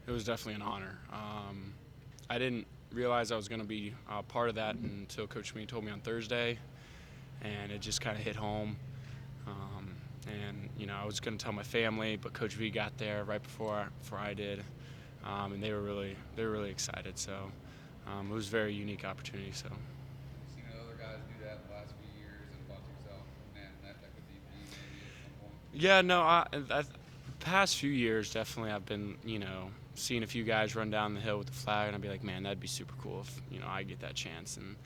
It was definitely an honor. I didn't realize I was going to be part of that until Coach Me told me on Thursday, and it just kind of hit home. And I was going to tell my family, but Coach V got there right before I did, and they were really excited. So it was a very unique opportunity. So. You've seen other guys do that the last few years and thought to yourself, man, that could be me maybe at some point. Yeah, no, past few years definitely I've been seeing a few guys run down the hill with the flag, and I'd be like, man, that'd be super cool if I get that chance. And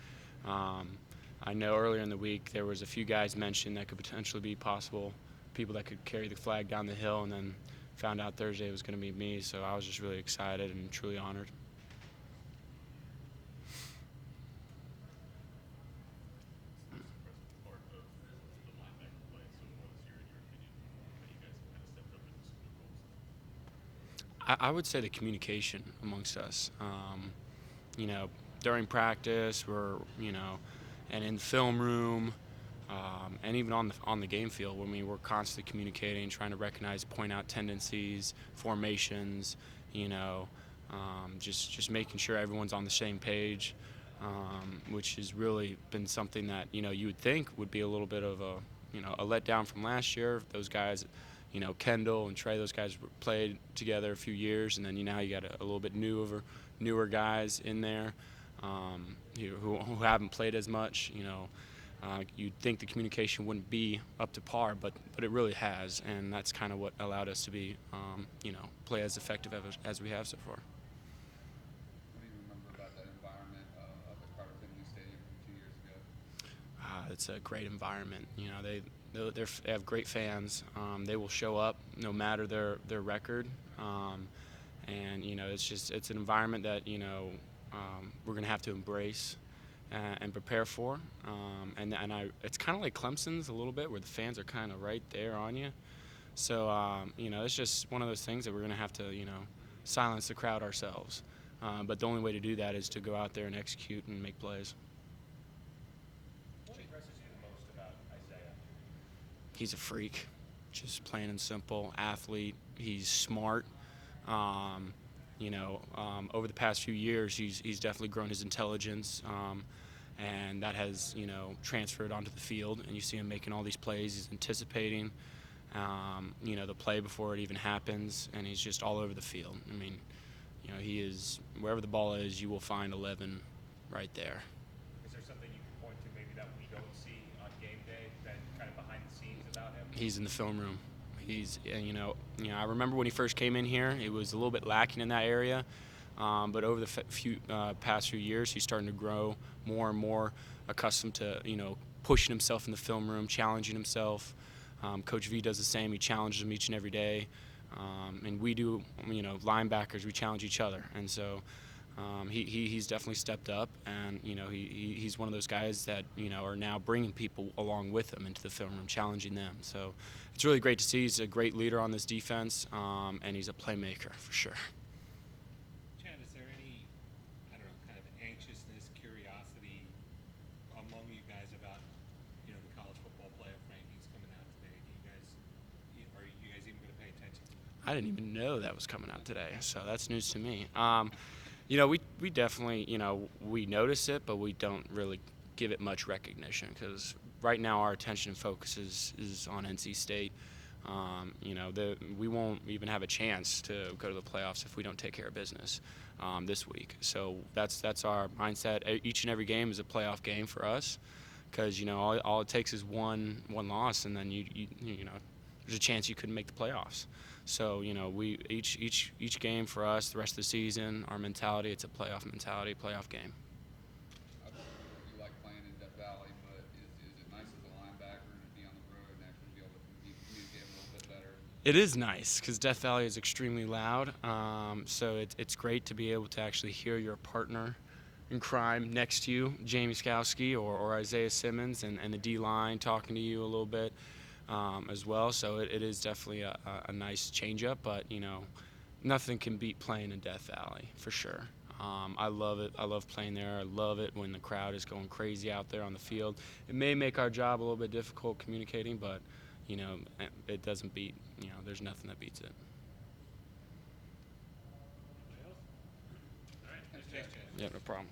I know earlier in the week there was a few guys mentioned that could potentially be possible people that could carry the flag down the hill, and then found out Thursday it was going to be me. So I was just really excited and truly honored. What's the most impressive part of the linebacker play so far this year, in your opinion, that you guys have kind of stepped up into some new roles? I would say the communication amongst us. You know, during practice, and in the film room, and even on the game field, when we're constantly communicating, trying to recognize, point out tendencies, formations, you know, just making sure everyone's on the same page, which has really been something that you would think would be a little bit of a letdown from last year. Those guys, Kendall and Trey, those guys played together a few years, and then now you got a little bit newer guys in there, who haven't played as much. You'd think the communication wouldn't be up to par, but it really has, and that's kind of what allowed us to be, play as effective as we have so far. What do you remember about that environment up at Carter Finley Stadium from 2 years ago? It's a great environment. They have great fans. They will show up no matter their record, and it's an environment that we're gonna have to embrace and prepare for. It's kind of like Clemson's a little bit, where the fans are kind of right there on you. So it's just one of those things that we're gonna have to silence the crowd ourselves. But the only way to do that is to go out there and execute and make plays. What impresses you the most about Isaiah? He's a freak, just plain and simple athlete. He's smart. Over the past few years, he's definitely grown his intelligence, and that has transferred onto the field. And you see him making all these plays. He's anticipating, the play before it even happens, and he's just all over the field. I mean, he is wherever the ball is, you will find 11 right there. Is there something you can point to maybe that we don't see on game day, that kind of behind the scenes about him? He's in the film room. I remember when he first came in here, it was a little bit lacking in that area. But over the past few years, he's starting to grow more and more accustomed to, pushing himself in the film room, challenging himself. Coach V does the same. He challenges him each and every day. And we do, linebackers, we challenge each other. And so he's definitely stepped up, and he's one of those guys that are now bringing people along with him into the film room, challenging them. So it's really great to see. He's a great leader on this defense, and he's a playmaker for sure. Chad, is there any, I don't know, kind of anxiousness, curiosity among you guys about, the college football playoff rankings coming out today? Are you guys even going to pay attention to that? I didn't even know that was coming out today, so that's news to me. We definitely, we notice it, but we don't really give it much recognition, because right now our attention and focus is on NC State. We won't even have a chance to go to the playoffs if we don't take care of business this week. So that's our mindset. Each and every game is a playoff game for us, because all it takes is one loss, and then there's a chance you couldn't make the playoffs. So we each game for us, the rest of the season, our mentality, it's a playoff mentality, playoff game. You like playing in Death Valley, but is it nice as a linebacker to be on the road and actually be able to communicate a little bit better? It is nice, because Death Valley is extremely loud. So it's great to be able to actually hear your partner in crime next to you, Jamie Skowski or Isaiah Simmons, and the D-line talking to you a little bit as well. So it is definitely a nice change-up, but nothing can beat playing in Death Valley for sure. I love it. I love playing there. I love it when the crowd is going crazy out there on the field. It may make our job a little bit difficult communicating, but it doesn't beat. There's nothing that beats it. Yeah, no problem.